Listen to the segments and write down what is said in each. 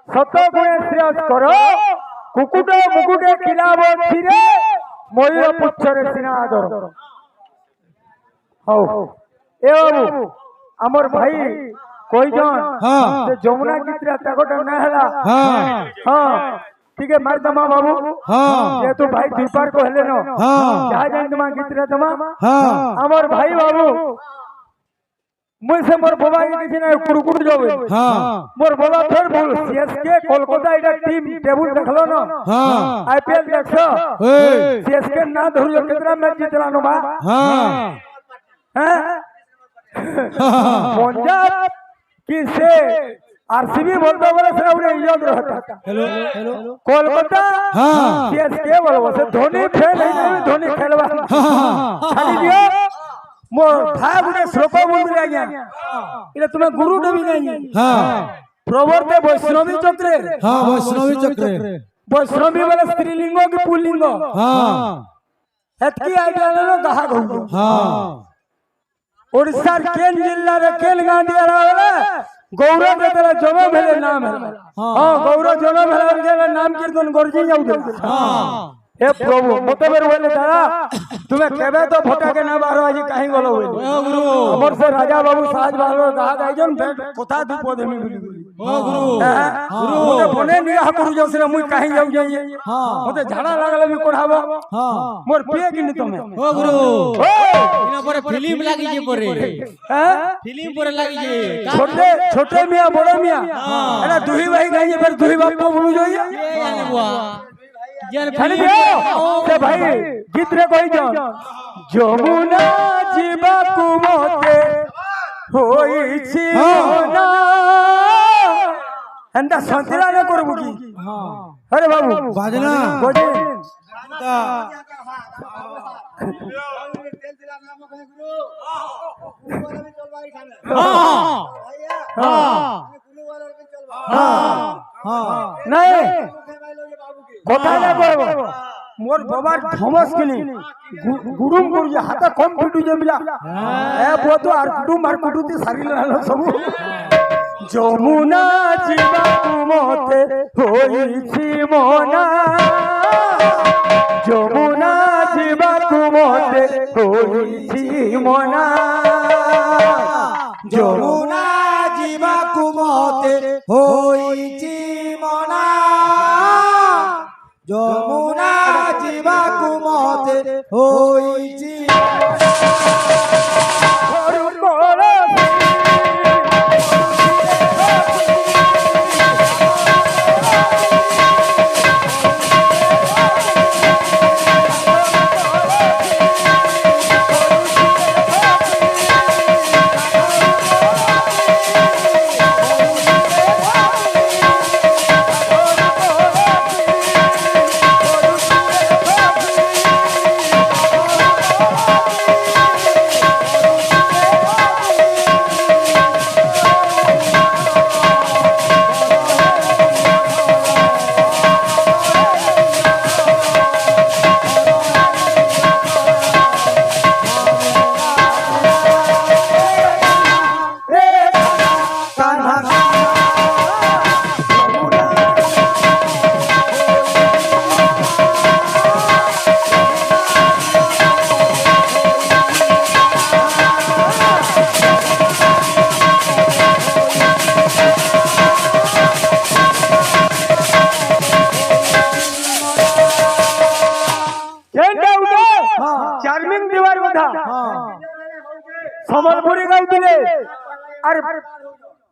শত গুণে শ্রেয়স কর কুকুট মুকুটে কিলাব ছিরে ময়ূর পুচ্ছরে সিনাদর। হও এ বাবু আমার ভাই কইজন যে যমুনা গীতরা তাগটা না হেলা হ্যাঁ ठीक है मार दमा बाबू ये तो भाई दीपार को हेले नो जहाँ जाए दमा गीतरा दमा আমার ভাই বাবু मुझसे मोर बाबा के किसी ने कुड़कुड़ जावे मोर बाबा फिर बोल सीएसके कोलकाता इधर टीम टेबल देखलो ना आईपीएल देखो सीएसके ना धरियो कितना मैच जितलानो बा हैं पंजाब किसे आरसीबी बोलता बोले से उन्हें याद रहता हेलो कोलकाता सीएसके बोलो से धोनी फेल है धोनी खेलवा खाली दियो मोर भाई गुने श्लोका बोल दिया गया इले तुम्हें गुरु डबी नहीं हां प्रवर्ते वैष्णवी चक्रे हां वैष्णवी चक्रे वैष्णवी वाला स्त्रीलिंग की पुल्लिंग हां हेतकी आइडिया लो कहा गयो हां ओडिसा केन जिल्ला रे केल गांधी आला गौरव तेरा जन्म भेले नाम है हां गौरव जन्म भेले नाम कीर्तन करजी जाऊ हां हे प्रभु मते बेर बोले दादा तुम्हें केबे तो भोटा के ना बारो आज काहे गलो हो गुरु हमर से राजा बाबू साज बालो कहा गाइजन कथा दीपो देमी बोली ओ गुरु गुरु मते बने निगाह करू जाऊ से मुई काहे जाऊ जाई हां मते झाड़ा लागले भी कोढ़ाबो हां मोर पिए किनी तमे ओ गुरु इना पर फिल्म लागी जे परे हैं फिल्म पर लागी जे छोटे छोटे मियां बड़े मियां एना दुही भाई गाइए फिर दुही बाप को बोलू जाई ये जाने बुआ खाली से भाई गीत रे कहि जान যমুনা जीवा कुमते होइछि ना एंदा संतरा न करबो की हां अरे बाबू बाजना गोजे नहीं কথা না করব মোর বাবার ধমস কিনি গুরুম গুরু হাতে কম ফিটু জমিলা এ বতো আর কুটুতে সারিল হলো সব যমুনা জীবা কুমতে হইছি মনা যমুনা জীবা কুমতে হইছি মনা যমুনা জীবা কুমতে হইছি মনা যমুনা জীবা কুমতে হইছি সম্বলপুরি গাইছিলে আর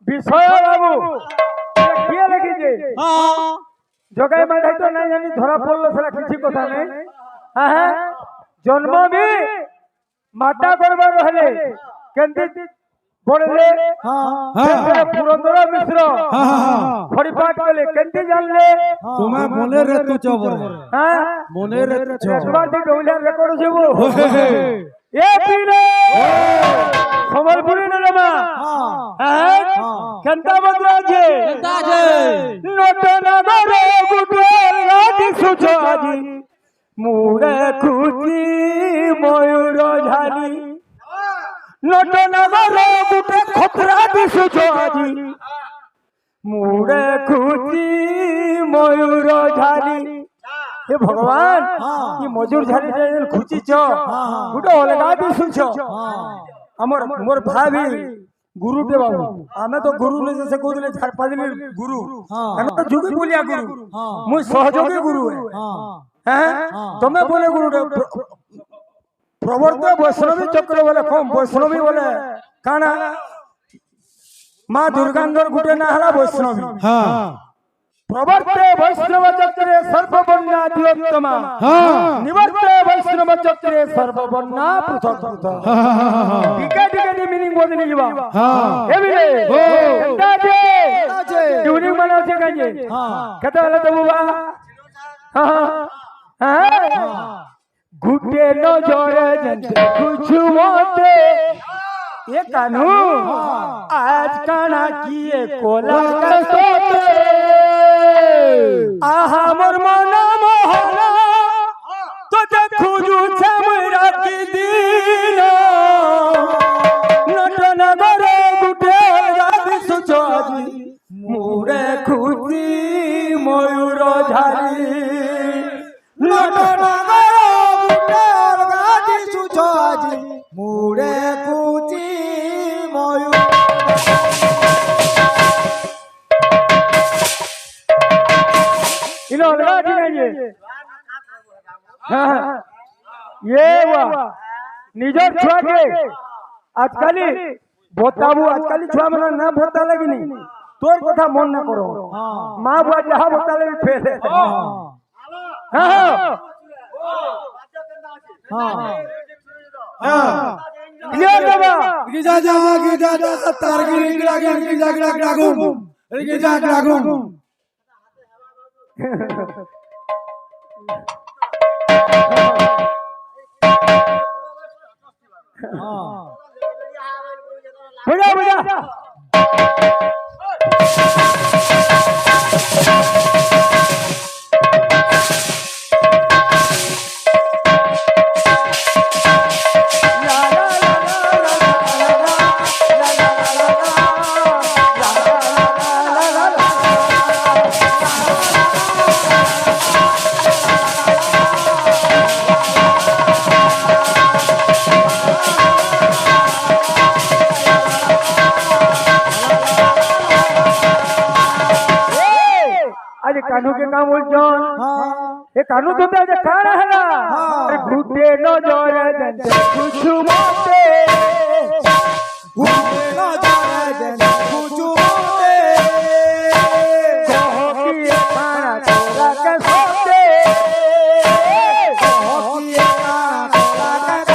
বিষয় বাবু কি লিখিছে জগাই মাথায় তো নাই জানি ধরা পড়লো সেটা কিছু কথা নাই হ্যাঁ জন্ম বি মাতা করবার হলে কেন্দ্রে পড়লে পুরন্দর মিশ্র হরিপাঠ কলে কেন্দ্রে জানলে তোমার মনে রে তু চবর হ্যাঁ মনে রে একবার দি ডৌলার রেকর্ড হইব ए पीरे সম্বলপুরি নেমা হ্যাঁ কেনতা বদরা আছে নোট নগরে গুটের রাতি সুছাজি মুড়ে খুঁজি ময়ূর ঝালি নোট নগরে গুটে খতরা দি সুছাজি मुड़े खुची मयूर झाली हे भगवान ये मयूर झाली खुची छ गुटे अलगा दिसु छ हमर मोर भाभी गुरु टे बाबू हमें तो गुरु ने जैसे कहले चार पांच दिन गुरु हमें तो जुगी बोलिया गुरु मु सहयोगी गुरु है हैं तुम्हें बोले गुरु प्रवर्त वैष्णवी चक्र बोले कम वैष्णवी बोले काना माँ दुर्गांधर गुटे ना हला वैष्णवी प्रवर्ते वैष्णव चक्रे सर्ववर्णा द्योत्तमा निवर्ते वैष्णव चक्रे सर्ववर्णा पृथक पृथक टिके मीनिंग बोलने जीवा हे बिले केता जे ट्यूनिंग बनाओ छे काजे केता हला तो बुआ गुटे नजर जंते कुछ मोते ये कानू आज काना किए कोला का सोते आहा मोर मना मोहना तो देखू जू छमरा की दिन नटनगर गुटे राधि सुचोजी मुरे खुची मयूर झाली नटनगर गुटे राधि सुचोजी मुरे खुची मयूर इनो लगा दी ये ये वाह निजर छुआ के आजकली भोताबू आजकली छुआ मन ना भोता लगी नहीं तोर कथा मन ना करो मां बुआ जहां भोता लगी फेल हां हां ये बाबा गिजा जा सत्तर गिजा गिजा बुझा बुझा कानू के काम बोल जोन ये कानू तो ते खाना है ना अरे घुटे न जोरे जंते कुछ मोते घुटे न जोरे जंते कुछ मोते कहो कि ये खाना तोरा के सोते कहो कि ये खाना तोरा के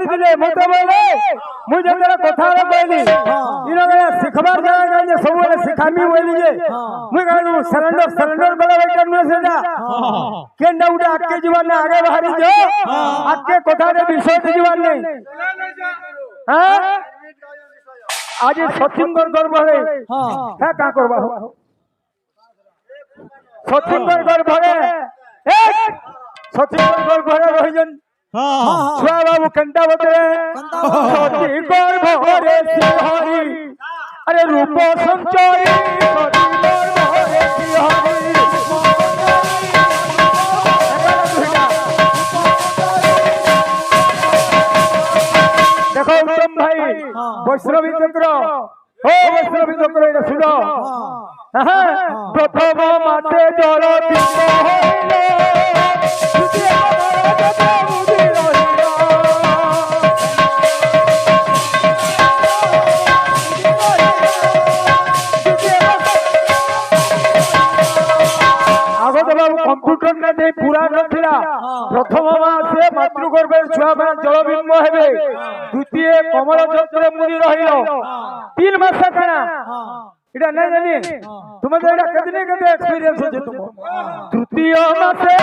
ଛାଡ଼ିଥିଲେ ମତେ ବୋଇଲେ ମୁଁ ଯେତେବେଳେ କଥାରେ କହିଲି ଇନବେଳେ ଶିଖବାର ଜାଗା ଯେ ସବୁବେଳେ ଶିଖାମି ବୋଇଲି ଯେ ମୁଁ କହିଲି ସରେଣ୍ଡର କଲେ ବେଟା ନୁହେଁ ସେଟା କେନ୍ଟା ଗୋଟେ ଆଗକେ ଯିବାର ନାହିଁ ଆଗେ ବାହାରି ଯାଅ ଆଗକେ କଥାରେ ବିଷୟ ଯିବାର ନାହିଁ आज सचिनगढ़ गर्भरे है का करबा सचिनगढ़ गर्भरे सचिनगढ़ गर्भरे रहिजन छुआ बाबू कंटा बते सचिनगढ़ भरे सिंहरी अरे रूप संचरी सचिनगढ़ भरे सिंहरी देखो उत्तम भाई वैष्णवी चक्र ओ वैष्णवी चक्र এটা শুনো প্রথম মাতে জল পিণ্ড হইল দ্বিতীয় মাতে বুদ্ধি রহিল আগত বাবু কম্পিউটার না দেই পুরা নথিলা প্রথম মাসে মাতৃগর্ভের ছুয়া জল বিম্ব হেবে द्वितीय कमल चक्र मुनि रहिल 3 मास खाना इटा नहीं जानी तुम तो इटा कितने कितने एक्सपीरियंस हो तुम तृतीय मासे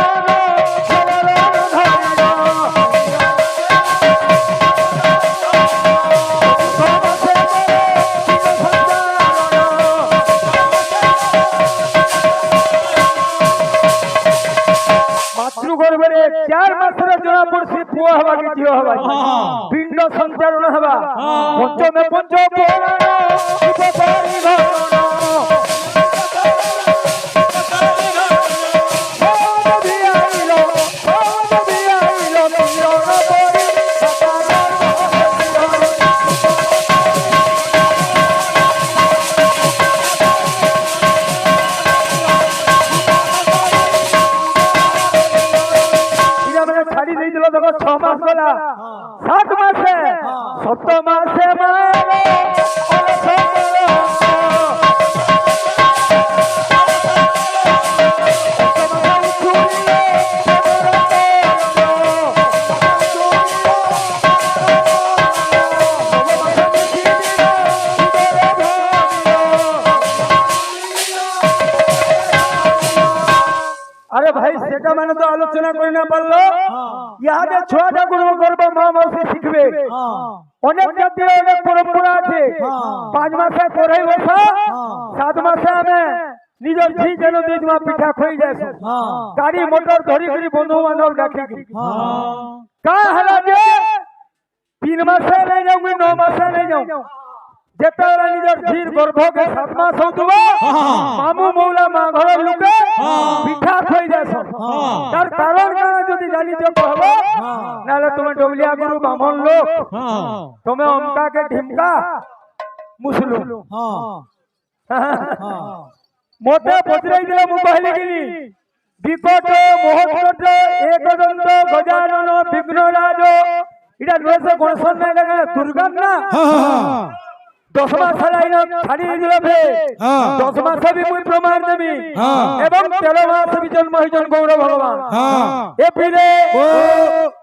मातृगर्भरे 4 मास जना पड़सी पुआ हवा कि झियो हवा पिंड संचारण हवा पंचमे पंच देखो 6 मास गला 7 मास 7 मास अरे भाई सेटा माने तो आलोचना करि ना पारलो यादे छोटा गुरु करबो मा मासे शिखबे अनेक जाति अनेक परंपरा আছে 5 মাসে পড়াই বসা 7 মাসে আমি নিজের ঝি যেন দিজমা পিঠা খই যাইছো গাড়ি মোটর ধরি করি বন্ধু বান্ধব ডাকি का हला जे 3 মাসে नहीं जाऊ 9 মাসে नहीं जाऊ जेतरा निजर झीर गर्भ के 7 मास होतबो मामू मौला मा घर लुके पिठा खई जासो तार कारण का जदी जानी जो कहबो नाले तुमे डबलिया गुरु ब्राह्मण लोग तुमे ओमका के ढिमका मुसलु मोटे पचराई दिला मु कहली कि विकट मोहकट एकदंत गजानन विघ्नराज इडा नसे गणसन ना लगा दुर्गा ना 10 मास लाइन छाड़ी दिला भे 10 मास भी मुई प्रमाण देबी एवं 13 मास भी जन्म हइजन गौर भगवान ए पिले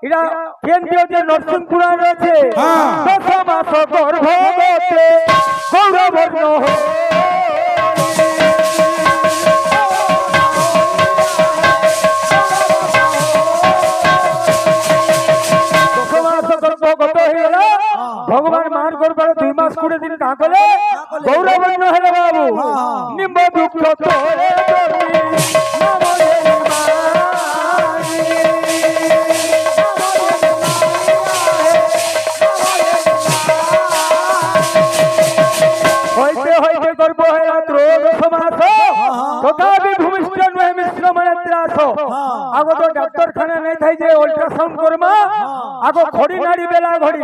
इडा केंद्रीय जे नरसिंह पुराण আছে 10 मास गर्भवते गौर वर्ण हो भगवान मान कर 2 मास 20 दिन का कले गौरवर्ण है बाबू निम्ब दुख तोरे होइते होइते गर्भ है रात्रो 10 मास तथापि भूमिष्ठ नहे मिश्र मन त्रास आगो तो डॉक्टर खाना नहीं थाई जे अल्ट्रासाउंड करमा आगो खड़ी नाड़ी बेला घड़ी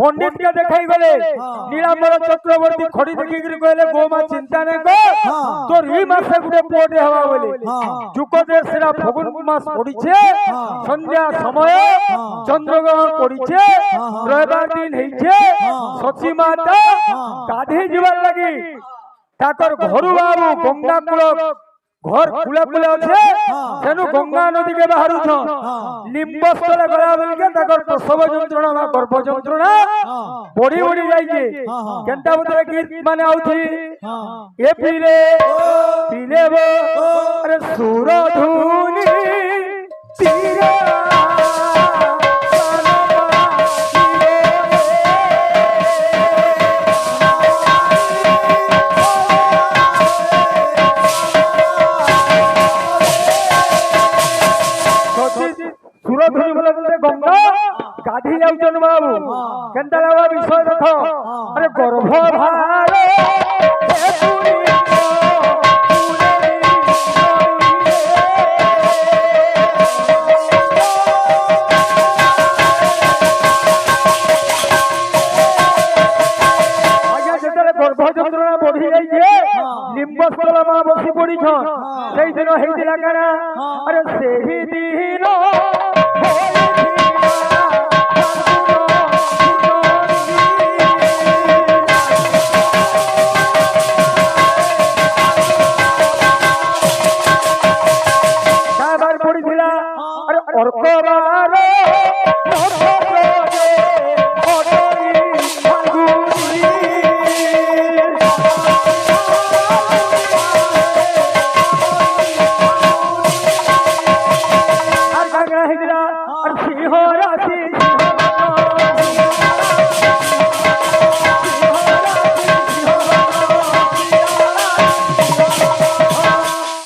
पंडित के देखाई गले नीलांबर चक्रवर्ती खड़ी देखि गिर गले गो मा चिंता नहीं को तोर ई मासे गुटे पोटे हवा बोले जुकदेर सेरा फगुन मास पड़ीछे संध्या समय चंद्रग्रहण पड़ीछे रविवार दिन हेइछे सची माता गाधी जीवन लगी ताकर घरु बाबू गंगा कूल ঘর কুলে কুলে আছে সেনু গঙ্গা নদী কে বাহারুছ লিম্বস্থলে গলা বলকে তাকর প্রসব যন্ত্রণা বা গর্ভ যন্ত্রণা বড়ি বড়ি যাইছে কেনটা বতরে কি মানে আউছি এ পিলে পিলেব আরে সুরধুনি তীরে সুরধুনি বলে বলতে গঙ্গা গাধি যাউছেন বাবু কেনটা বাবা বিষয় দেখো আরে গর্ভ ভারে গর্ভ যন্ত্রণা বড়ি যাইছে লিম্বস্থল মা বসি পড়িছ সেই দিন হইছিল কানা আরে সেই দিন পড়িছিল আরে অর্কবার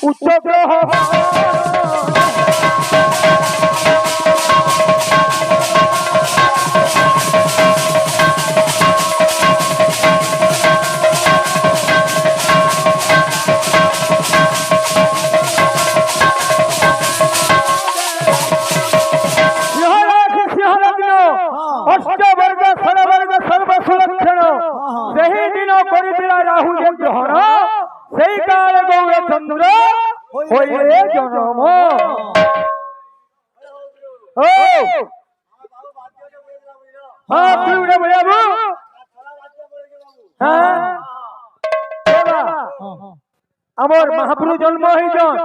উচ্চ গ্রহ অষ্টবর্গ ষড়বর্গ সর্বসুলক্ষণ সেই দিন করিছিল রাহু যে গ্রহণ সেই কালে গৌরচন্দ্র হইলে জনম ও হ্যাঁ তুই উঠে বলিয়াবু হ্যাঁ আমার মহাপ্রভু জন্ম হইছন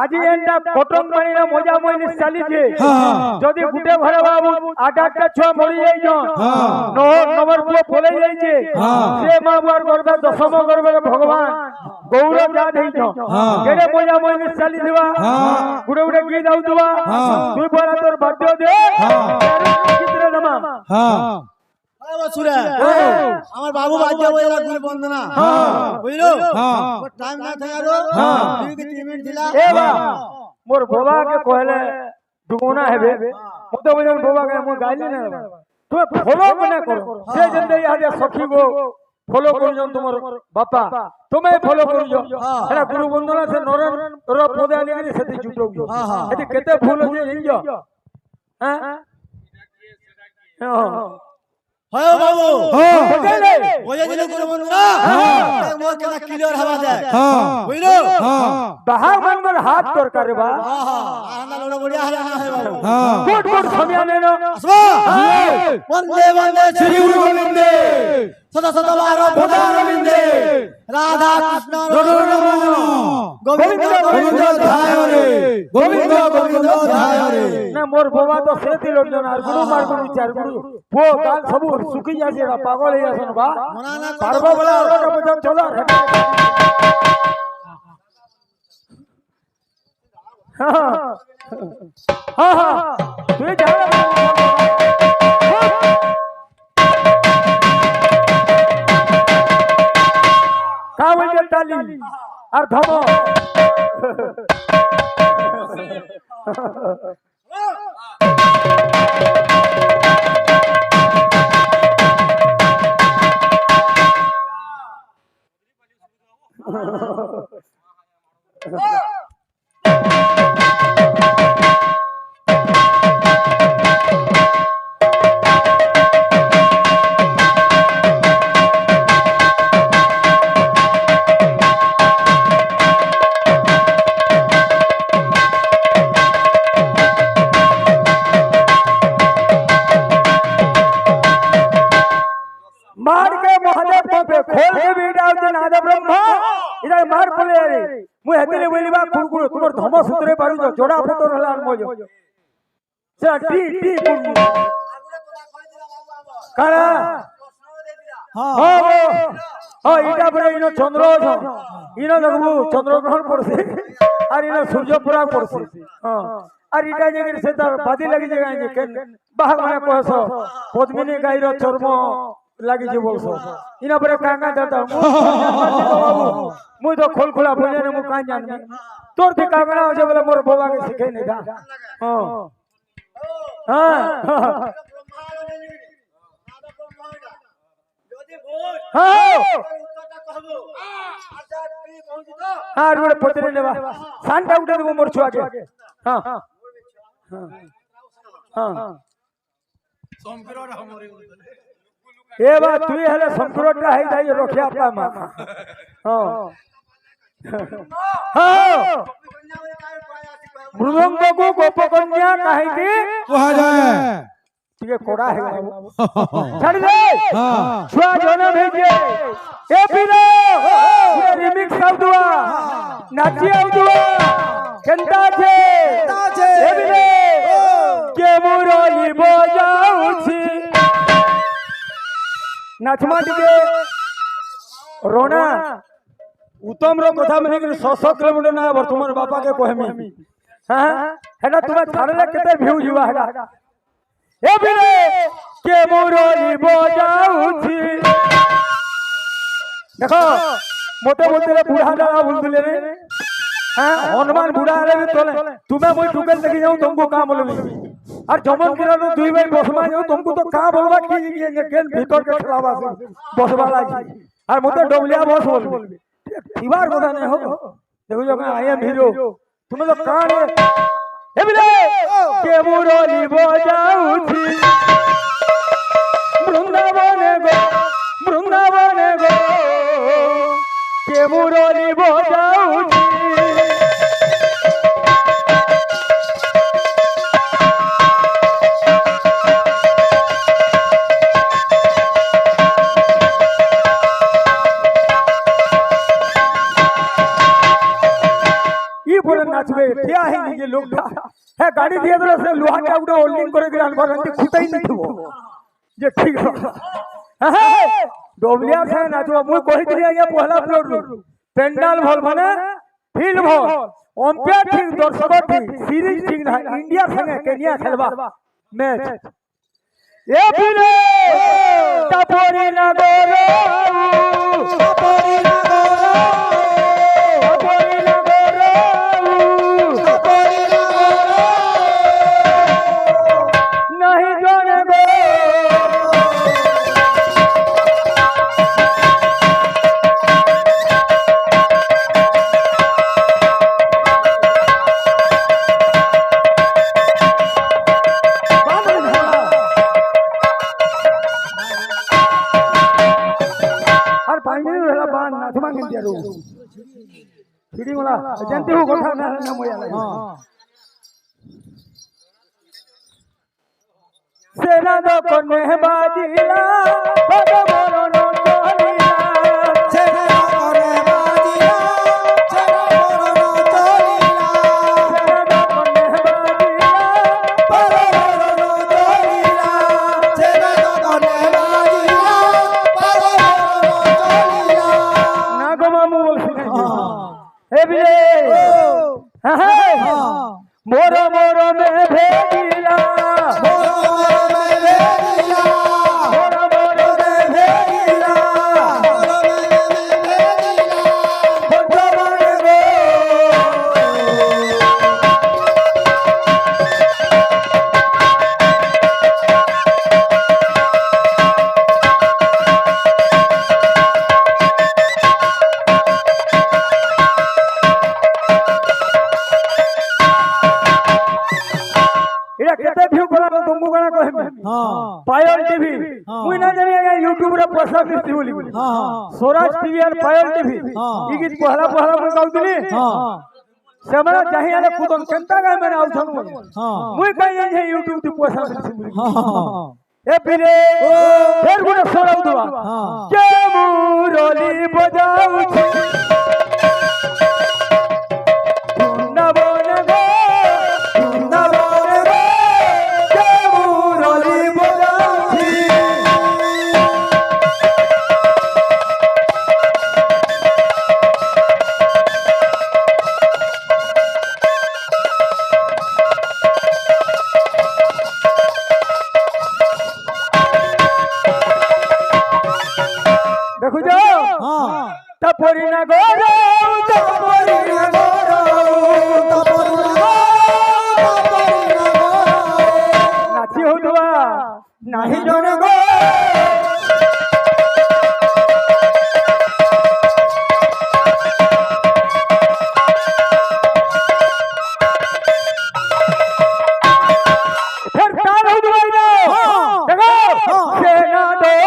আজি এন্টা কটন পানির মজা মইনি চালিছে যদি গুটে ঘরে বাবু আট আটটা ছুয়া মরি যাইছন নবর পুଅ পলে যাইছে সে মা বুয়ার গর্ভে দশম গর্ভে ভগবান গৌর যা ଦେଇছন কেড়ে মজা মইনি চালিছিবা গুড়ে গুড়ে কি যাଉଥିବା তুই পরা তোর বাদ্য দে চিত্র জমা আমার বাবু বাদ্য বইলা গুলি বন্দনা বুঝলো টাইম না থাকারো 2-3 মিনিট দিলা এ বা মোর বাবা কে কইলে দুগুনা হেবে মতো বজন বাবা কে মো গাইলি না তুমি ফলো মনে করো সে জন্দে ইহাদে সখী গো ফলো করজন তোমার বাপা তুমি ফলো করજો এরা গুরু বন্দনা সে নরন র পদে আনি গলি সেতি জুটও এটি কেতে ভুল হয়ে যাইছো হ্যাঁ হয় বাবু বুঝলে ওই দিন গুরু বন্দনা মোর কেনা ক্লিয়ার হবা যায় বুঝলো বাহা মনর হাত দরকার বা আনা লোড়া বড়িয়া হারা না হয় বাবু কোট কোট সময়া নেনো আসবা বন্দে বন্দে শ্রী গুরু গোবিন্দে সদা সদা বারো ভোদা গোবিন্দে রাধা কৃষ্ণ গোবিন্দ গোবিন্দ ধায় রে গোবিন্দ গোবিন্দ ধায় রে না মোর বাবা তো সে দিল না আর গুরু মার গুরু চার গুরু পো কাল সবু সুখি যাছে এরা পাগল হয়ে যাছন বা পারবা বলা ওটা পর্যন্ত চলো হ্যাঁ হ্যাঁ তুই যা কা বলছে তালি আর ধমো मार के महादेव पे खोल के भी डाल दे नाद ब्रह्मा इधर मार बोले रे ମୁଁ ହେତିଲେ ବୋଲିବା କୁକୁର ତୁମର ଧମ ସୂତ୍ରରେ ପାରୁଛ ଯୋଡା ଫଟୋ ହେଲା ମଜ ସେ ଟି ଟି କାଣା हाँ ହଁ ଇଟା ପରେ ଇନ ଚନ୍ଦ୍ର ଇନ ଦେଖବୁ ଚନ୍ଦ୍ରଗ୍ରହଣ ପଡୁଛି আর ইন সূর্য পুরা পড়ছে আর ইটা যে সে তার বাদি লাগি যে গাই যে বাহ মানে কহস পদ্মিনী গাইর চর্ম লাগি যে বলছ ইনা পরে কাঙ্গা দাদা মুই তো খোল খোলা বলে না মু কাই জানি তোর থেকে কাঙ্গা আছে বলে মোর বাবা কে শিখাই নাই দা হ্যাঁ হ্যাঁ हाँ रोड पतरे लेवा सांटा उठे वो मोर छुआ के हाँ हाँ हाँ ये बात तू हेले संकरोटा है जाई रखिया आपका मां हाँ हाँ मृदंग को गोपकन्या काहे की कहा जाए ठीक है कोड़ा है छाड़ दे छुआ जोना भेजे ए पीरो पूरा रिमिक्स कर दुआ नाची आउ दुआ केंता छे ए पीरो के मुरली बजाउछि नाचमा दिके रोना उत्तम रो कथा में 100 किलोमीटर ना वर्तमान बापा के कहमी हां हेना तुमा छाड़ले केते व्यू जीवा हेगा ए पीरो के मुरली बजाउछि देखो मोटे मोटे बूढ़ा दादा बोलते रे हां हनुमान बूढ़ा रे तोले तुम्हें कोई टुकल देखि जाऊं तुमको का बोलबी और जमन किरा तो दुई भाई बसमा जाऊं तुमको तो का बोलबा की गेन भीतर के खलावा बसवा लागी और मोटे डबलिया बस बोलबी दीवार কথা नहीं हो देखो जो मैं आई एम हीरो तुम्हें तो कान ए बिले के मुरली बजाउछि बृंदावन गो के मुरली बजाउछि ई बोले नाचबे क्या है ये लोग है गाड़ी दिए तो से लोहा का उड़ा होल्डिंग करे के अनवर अंती खुटाई नहीं थो जे ठीक है डोबलिया से नाचो मुई कहि दिया या पहला फ्लोर पेंडाल भल भने फील्ड भल अंपायर ठीक दर्शक ठीक सीरीज ठीक ना इंडिया संगे केनिया खेलबा मैच ए फिरे टपोरी नगर नहीं जाने गो जानते हो गोठा ना सेना दो कोने बाजीला बड़ मरण चलीला सेना करे बाजीला सेना मरण चलीला सेना दो कोने बाजीला बड़ मरण चलीला सेना करे बाजीला बड़ मरण चलीला ना गो मामू बोल ए बिले हां मोर मोर में भेजिला पायल टीवी मुई ना जानी यूट्यूब रे पैसा मिलती बोली स्वराज टीवी और पायल टीवी ई गीत पहला पहला मैं गाउतली सेमरा चाहि आले कुदन केंता गाय मैंने आउथन मुई कहि जे यूट्यूब ती पैसा मिलती बोली ए फिरे फिर गुने सोराउ दुआ के मुरली बजाउछि তপরি না গরো তপরি না গরো নাচি হুদুয়া নাহি জন গো फिर तार हुदुआ देखो सेना दो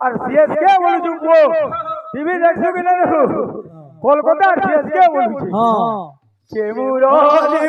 আর সিএসকে বলছু গো টিভি দেখছো কি না দেখো কলকাতা আর সিএসকে বলছি হ্যাঁ কে মুরলি